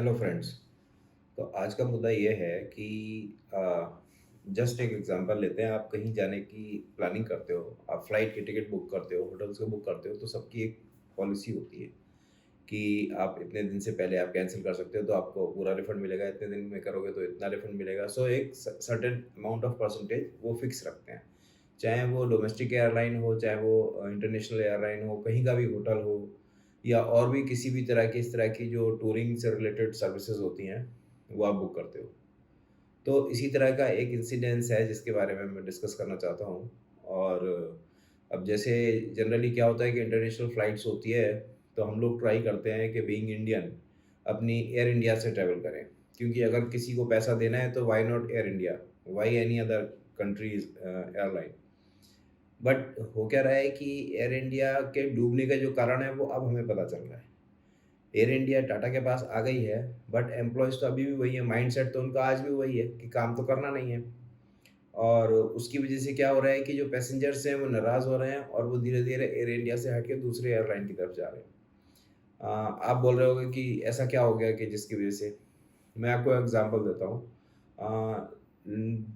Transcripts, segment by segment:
Hello friends. तो आज का मुद्दा ये है कि जस्ट एक एग्जांपल लेते हैं। आप कहीं जाने की प्लानिंग करते हो, आप फ्लाइट की टिकट बुक करते हो, होटल्स को बुक करते हो, तो सबकी एक पॉलिसी होती है कि आप इतने दिन से पहले आप कैंसिल कर सकते हो तो आपको पूरा रिफंड मिलेगा, इतने दिन में करोगे तो इतना रिफंड मिलेगा। सो एक सर्टेन अमाउंट ऑफ परसेंटेज वो फिक्स रखते हैं, चाहे वो डोमेस्टिक एयरलाइन हो, चाहे वो इंटरनेशनल एयरलाइन हो, कहीं का भी होटल हो, या और भी किसी भी तरह की इस तरह की जो टूरिंग से रिलेटेड सर्विसेज होती हैं वो आप बुक करते हो। तो इसी तरह का एक इंसिडेंस है जिसके बारे में मैं डिस्कस करना चाहता हूँ। और अब जैसे जनरली क्या होता है कि इंटरनेशनल फ़्लाइट्स होती है, तो हम लोग ट्राई करते हैं कि बीइंग इंडियन अपनी एयर इंडिया से ट्रैवल करें। क्योंकि अगर किसी को पैसा देना है तो why not air India, why any other countries airline. But हो क्या रहा है कि एयर इंडिया के डूबने का जो कारण है वो अब हमें पता चल रहा है। एयर इंडिया टाटा के पास आ गई है, बट एम्प्लॉयज़ तो अभी भी वही है, माइंडसेट तो उनका आज भी वही है कि काम तो करना नहीं है। और उसकी वजह से क्या हो रहा है कि जो पैसेंजर्स हैं वो नाराज़ हो रहे हैं और वो धीरे-धीरे एयर इंडिया से हट के दूसरे एयरलाइन की तरफ जा रहे हैं। आप बोल रहे होंगे कि ऐसा क्या हो गया कि जिसकी वजह से? मैं आपको एग्ज़ाम्पल देता हूँ। अ,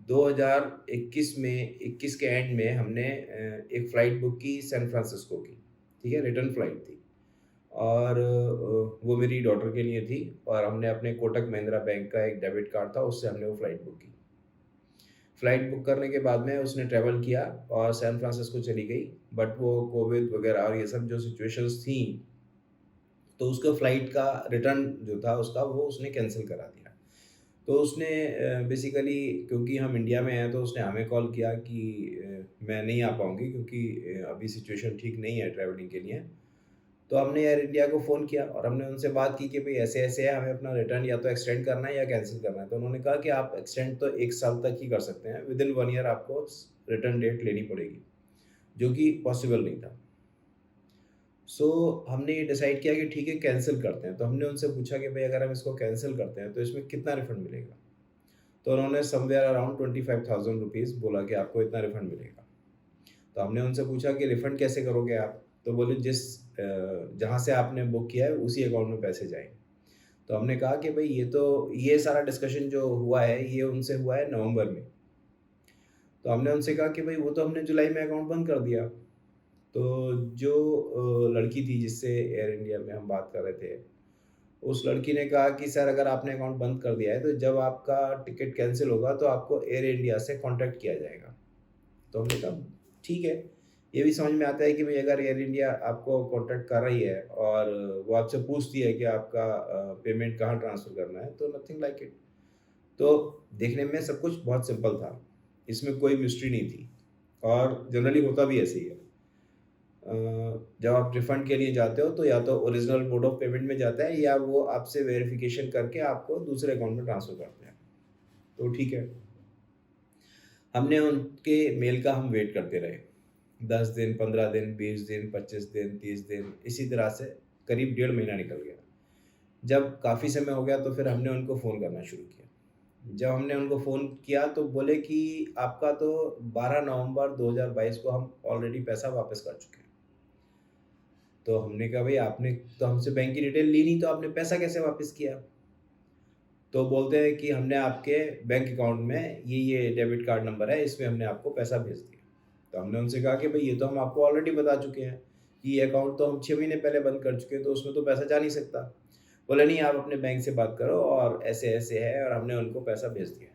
2021 में 21 के एंड में हमने एक फ़्लाइट बुक की सैन फ्रांसिस्को की, ठीक है? रिटर्न फ़्लाइट थी। और वो मेरी डॉटर के लिए थी और हमने अपने कोटक महिंद्रा बैंक का एक डेबिट कार्ड था, उससे हमने वो फ़्लाइट बुक की। फ़्लाइट बुक करने के बाद में उसने ट्रैवल किया और सैन फ्रांसिस्को चली गई, बट वो कोविड वगैरह और ये सब जो सिचुएशंस थी, तो उसका फ़्लाइट का रिटर्न जो था उसका वो उसने कैंसल करा दिया। तो उसने बेसिकली क्योंकि हम इंडिया में हैं तो उसने हमें कॉल किया कि मैं नहीं आ पाऊँगी क्योंकि अभी सिचुएशन ठीक नहीं है ट्रैवलिंग के लिए। तो हमने एयर इंडिया को फ़ोन किया और हमने उनसे बात की कि भई ऐसे-ऐसे है, हमें अपना रिटर्न या तो एक्सटेंड करना है या कैंसल करना है। तो उन्होंने कहा कि आप एक्सटेंड तो 1 साल तक ही कर सकते हैं, विदिन 1 ईयर आपको रिटर्न डेट लेनी पड़ेगी, जो कि पॉसिबल नहीं था। सो हमने ये डिसाइड किया कि ठीक है कैंसल करते हैं। तो हमने उनसे पूछा कि भई अगर हम इसको कैंसल करते हैं तो इसमें कितना रिफंड मिलेगा? तो उन्होंने समव्हेयर अराउंड 25,000 रुपीज़ बोला कि आपको इतना रिफंड मिलेगा। तो हमने उनसे पूछा कि रिफंड कैसे करोगे आप? तो बोले जहाँ से आपने बुक किया है उसी अकाउंट में पैसे जाएँगे। तो हमने कहा कि भई ये सारा डिस्कशन जो हुआ है ये उनसे हुआ है नवंबर में। तो हमने उनसे कहा कि भई वो तो हमने जुलाई में अकाउंट बंद कर दिया। तो जो लड़की थी जिससे एयर इंडिया में हम बात कर रहे थे, उस लड़की ने कहा कि सर अगर आपने अकाउंट बंद कर दिया है तो जब आपका टिकट कैंसल होगा तो आपको एयर इंडिया से कॉन्टैक्ट किया जाएगा। तो हमने कहा ठीक है, ये भी समझ में आता है कि भई अगर एयर इंडिया आपको कॉन्टैक्ट कर रही है और वो आपसे पूछती है कि आपका पेमेंट कहाँ ट्रांसफ़र करना है, तो नथिंग लाइक इट। तो देखने में सब कुछ बहुत सिंपल था, इसमें कोई मिस्ट्री नहीं थी और जनरली होता भी ऐसे ही है। अ, जब आप रिफंड के लिए जाते हो तो या तो ओरिजिनल मोड ऑफ पेमेंट में जाता है या वो आपसे वेरिफ़िकेशन करके आपको दूसरे अकाउंट में ट्रांसफ़र करते हैं, तो ठीक है। हमने उनके मेल का हम वेट करते रहे। 10 दिन, 15 दिन, 20 दिन, 25 दिन, 30 दिन, इसी तरह से करीब डेढ़ महीना निकल गया। जब काफ़ी समय हो गया तो फिर हमने उनको फ़ोन करना शुरू किया। जब हमने उनको फ़ोन किया तो बोले कि आपका तो 12 नवंबर 2022 को हम ऑलरेडी पैसा वापस कर चुके हैं। तो हमने कहा भई आपने तो हमसे बैंक की डिटेल ली नहीं, तो आपने पैसा कैसे वापस किया? तो बोलते हैं कि हमने आपके बैंक अकाउंट में ये डेबिट कार्ड नंबर है, इसमें हमने आपको पैसा भेज दिया। तो हमने उनसे कहा कि भई ये तो हम आपको ऑलरेडी बता चुके हैं, कि ये अकाउंट तो हम 6 महीने पहले बंद कर चुके हैं, तो उसमें तो पैसा जा नहीं सकता। बोले नहीं आप अपने बैंक से बात करो और ऐसे-ऐसे है और हमने उनको पैसा भेज दिया।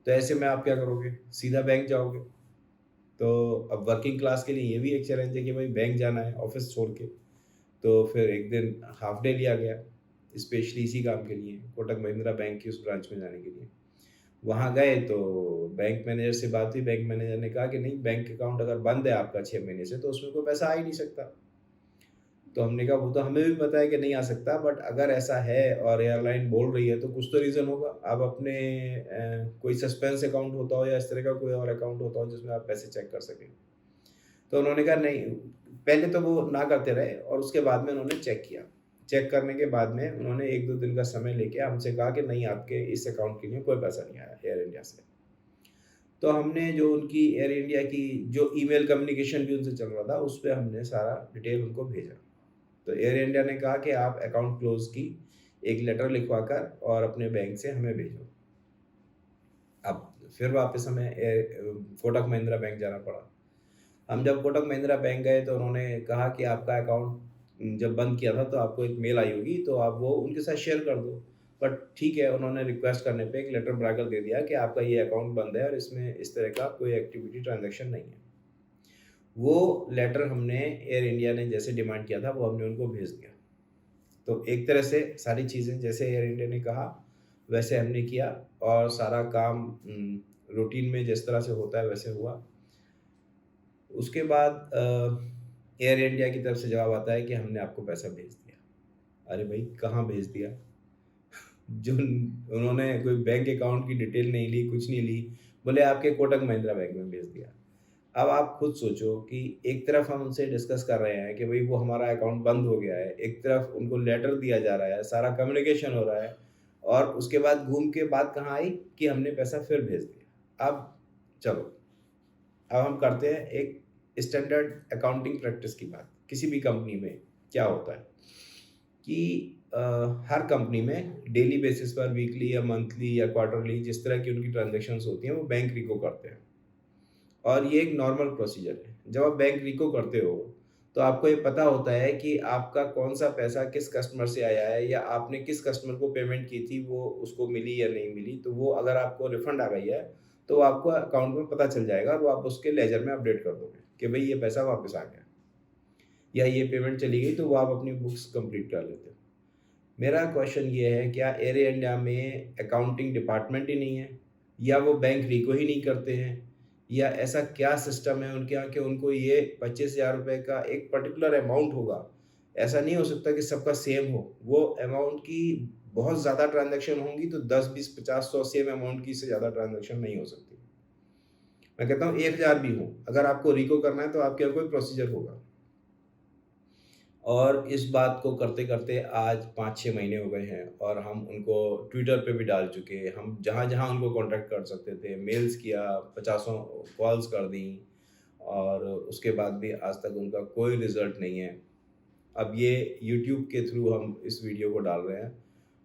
तो ऐसे में आप क्या करोगे? सीधा बैंक जाओगे। तो अब वर्किंग क्लास के लिए ये भी एक चैलेंज है कि भाई बैंक जाना है ऑफ़िस छोड़ के। तो फिर एक दिन हाल्फ डे लिया गया, स्पेशली इसी काम के लिए, कोटक महिंद्रा बैंक की उस ब्रांच में जाने के लिए। वहाँ गए तो बैंक मैनेजर से बात हुई, बैंक मैनेजर ने कहा कि नहीं बैंक अकाउंट अगर बंद है आपका 6 महीने से तो उसमें कोई पैसा आ ही नहीं सकता। तो हमने कहा वो तो हमें भी पता है कि नहीं आ सकता, बट अगर ऐसा है और एयरलाइन बोल रही है तो कुछ तो रीज़न होगा। आप अपने कोई सस्पेंस अकाउंट होता हो या इस तरह का कोई और अकाउंट होता हो जिसमें आप पैसे चेक कर सकें। तो उन्होंने कहा नहीं, पहले तो वो ना करते रहे और उसके बाद में उन्होंने चेक किया। चेक करने के बाद में उन्होंने 1-2 दिन का समय लेके हमसे कहा कि नहीं आपके इस अकाउंट के लिए कोई पैसा नहीं आया एयर इंडिया से। तो हमने जो उनकी एयर इंडिया की जो ईमेल कम्युनिकेशन भी उनसे चल रहा था, उसपे हमने सारा डिटेल उनको भेजा। तो एयर इंडिया ने कहा कि आप अकाउंट क्लोज़ की एक लेटर लिखवा कर और अपने बैंक से हमें भेजो। अब फिर वापस हमें कोटक महिंद्रा बैंक जाना पड़ा। हम जब कोटक महिंद्रा बैंक गए तो उन्होंने कहा कि आपका अकाउंट जब बंद किया था तो आपको एक मेल आई होगी, तो आप वो उनके साथ शेयर कर दो। बट ठीक है, उन्होंने रिक्वेस्ट करने पे एक लेटर बनाकर दे दिया कि आपका ये अकाउंट बंद है और इसमें इस तरह का कोई एक्टिविटी ट्रांज़ैक्शन नहीं है। वो लेटर हमने एयर इंडिया ने जैसे डिमांड किया था, वो हमने उनको भेज दिया। तो एक तरह से सारी चीज़ें जैसे एयर इंडिया ने कहा, वैसे हमने किया और सारा काम रूटीन में जिस तरह से होता है वैसे हुआ। उसके बाद एयर इंडिया की तरफ से जवाब आता है कि हमने आपको पैसा भेज दिया। अरे भाई, कहाँ भेज दिया? जो उन्होंने कोई बैंक अकाउंट की डिटेल नहीं ली, कुछ नहीं ली, बोले आपके कोटक महिंद्रा बैंक में भेज दिया। अब आप खुद सोचो कि एक तरफ हम उनसे डिस्कस कर रहे हैं कि भई वो हमारा अकाउंट बंद हो गया है, एक तरफ उनको लेटर दिया जा रहा है, सारा कम्युनिकेशन हो रहा है और उसके बाद घूम के बात कहाँ आई कि हमने पैसा फिर भेज दिया। अब चलो, अब हम करते हैं एक स्टैंडर्ड अकाउंटिंग प्रैक्टिस की बात। किसी भी कंपनी में क्या होता है कि अ, हर कंपनी में डेली बेसिस पर, वीकली या मंथली या क्वार्टरली, जिस तरह की उनकी ट्रांज़ैक्शंस होती हैं, वो बैंक रिको करते हैं। और ये एक नॉर्मल प्रोसीजर है। जब आप बैंक रिको करते हो, तो आपको ये पता होता है कि आपका कौन-सा पैसा किस कस्टमर से आया है या आपने किस कस्टमर को पेमेंट की थी, वो उसको मिली या नहीं मिली। तो वो अगर आपको रिफंड आ गई है, तो वो आपको अकाउंट में पता चल जाएगा और वो आप उसके लेजर में अपडेट कर दोगे कि भई ये पैसा वापस आ गया या ये पेमेंट चली गई, तो वो आप अपनी बुक्स कंप्लीट कर लेते हो। मेरा क्वेश्चन ये है, क्या एयर इंडिया में अकाउंटिंग डिपार्टमेंट ही नहीं है? या वो बैंक रिको ही नहीं करते हैं? या ऐसा क्या सिस्टम है उनके यहाँ कि उनको ये 25,000 रुपए का एक पर्टिकुलर अमाउंट होगा? ऐसा नहीं हो सकता कि सबका सेम हो। वो अमाउंट की बहुत ज़्यादा ट्रांज़ैक्शन होंगी तो 10, 20, 50, 100 सेम अमाउंट की से ज़्यादा ट्रांज़ैक्शन नहीं हो सकती। मैं कहता हूँ 1000 भी हो, अगर आपको रिको करना है तो आपके यहाँ कोई प्रोसीजर होगा। और इस बात को करते-करते आज 5-6 महीने हो गए हैं और हम उनको ट्विटर पे भी डाल चुके हैं। हम जहाँ-जहाँ उनको कॉन्टैक्ट कर सकते थे, मेल्स किया, पचासों कॉल्स कर दी और उसके बाद भी आज तक उनका कोई रिज़ल्ट नहीं है। अब ये यूट्यूब के थ्रू हम इस वीडियो को डाल रहे हैं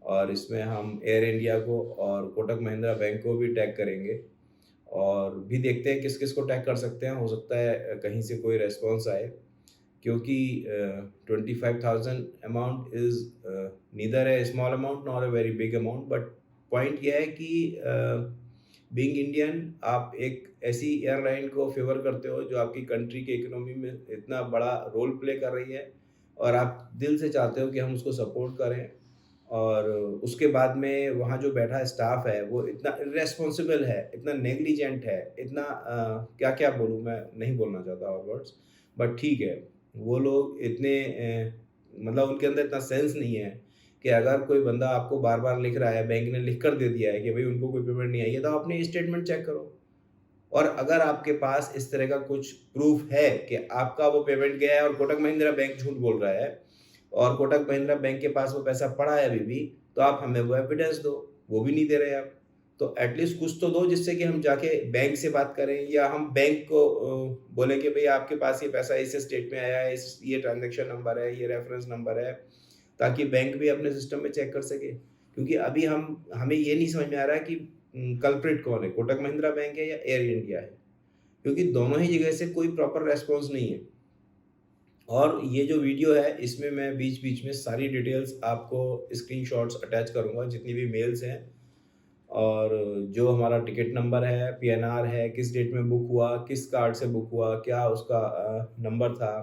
और इसमें हम एयर इंडिया को और कोटक महिंद्रा बैंक को भी टैग करेंगे और भी देखते हैं किस-किस को टैग कर सकते हैं। हो सकता है कहीं से कोई रिस्पॉन्स आए। क्योंकि 25,000 amount is neither A small amount nor a very big amount, but point ये है कि बीइंग इंडियन आप एक ऐसी एयरलाइन को फ़ेवर करते हो जो आपकी कंट्री की इकोनॉमी में इतना बड़ा रोल प्ले कर रही है और आप दिल से चाहते हो कि हम उसको सपोर्ट करें और उसके बाद में वहाँ जो बैठा स्टाफ है वो इतना इर्रेस्पॉन्सिबल है, इतना नेग्लिजेंट है, इतना क्या-क्या बोलूँ, मैं नहीं बोलना चाहता और वर्ड्स, बट ठीक है। वो लोग इतने मतलब उनके अंदर इतना सेंस नहीं है कि अगर कोई बंदा आपको बार-बार लिख रहा है, बैंक ने लिख कर दे दिया है कि भई उनको कोई पेमेंट नहीं आई है, तो आप अपनी स्टेटमेंट चेक करो। और अगर आपके पास इस तरह का कुछ प्रूफ है कि आपका वो पेमेंट गया है और कोटक महिंद्रा बैंक झूठ बोल रहा है और कोटक महिंद्रा बैंक के पास वो पैसा पड़ा है अभी भी, तो आप हमें वो एविडेंस दो। वो भी नहीं दे रहे आप। तो एटलीस्ट कुछ तो दो जिससे कि हम जाके बैंक से बात करें या हम बैंक को बोलें कि भई आपके पास ये पैसा इस स्टेट में आया है, इस ये ट्रांज़ैक्शन नंबर है, ये रेफ़रेंस नंबर है, ताकि बैंक भी अपने सिस्टम में चेक कर सके। क्योंकि अभी हम हमें ये नहीं समझ में आ रहा है कि कल्प्रिट कौन है, कोटक महिंद्रा बैंक है या एयर इंडिया है? क्योंकि दोनों ही जगह से कोई प्रॉपर रिस्पॉन्स नहीं है। और ये जो वीडियो है इसमें मैं बीच-बीच में सारी डिटेल्स आपको स्क्रीनशॉट्स अटैच करूँगा, जितनी भी मेल्स हैं और जो हमारा टिकट नंबर है, पीएनआर है, किस डेट में बुक हुआ, किस कार्ड से बुक हुआ, क्या उसका नंबर था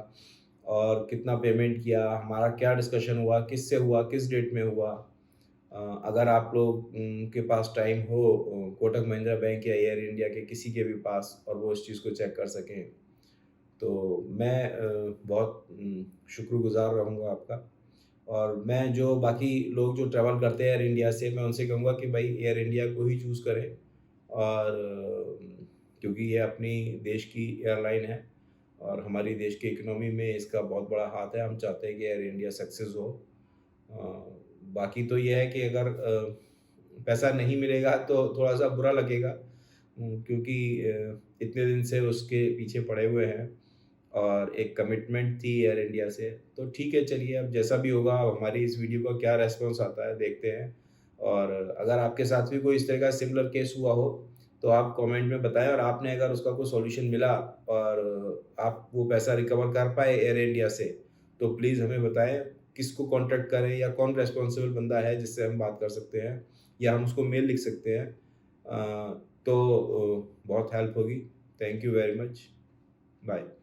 और कितना पेमेंट किया, हमारा क्या डिस्कशन हुआ, किससे हुआ, किस डेट में हुआ। अगर आप लोग के पास टाइम हो कोटक महिंद्रा बैंक या एयर इंडिया के किसी के भी पास और वो इस चीज़ को चेक कर सकें, तो मैं बहुत शुक्रगुज़ार रहूँगा आपका। और मैं जो बाकी लोग जो ट्रैवल करते हैं एयर इंडिया से, मैं उनसे कहूँगा कि भाई एयर इंडिया को ही चूज़ करें और क्योंकि ये अपनी देश की एयरलाइन है और हमारी देश की इकोनॉमी में इसका बहुत बड़ा हाथ है। हम चाहते हैं कि एयर इंडिया सक्सेस हो। अ, बाकी तो ये है कि अगर पैसा नहीं मिलेगा तो थोड़ा-सा बुरा लगेगा, क्योंकि इतने दिन से उसके पीछे पड़े हुए हैं और एक कमिटमेंट थी एयर इंडिया से। तो ठीक है, चलिए अब जैसा भी होगा, अब हमारी इस वीडियो का क्या रिस्पॉन्स आता है देखते हैं। और अगर आपके साथ भी कोई इस तरह का सिमिलर केस हुआ हो, तो आप कमेंट में बताएँ, और आपने अगर उसका कोई सॉल्यूशन मिला और आप वो पैसा रिकवर कर पाए एयर इंडिया से, तो प्लीज़ हमें बताएँ। किसको कॉन्टैक्ट करें या कौन रिस्पॉन्सिबल बंदा है जिससे हम बात कर सकते हैं, या हम उसको मेल लिख सकते हैं। तो बहुत हेल्प होगी। Thank you very much. Bye.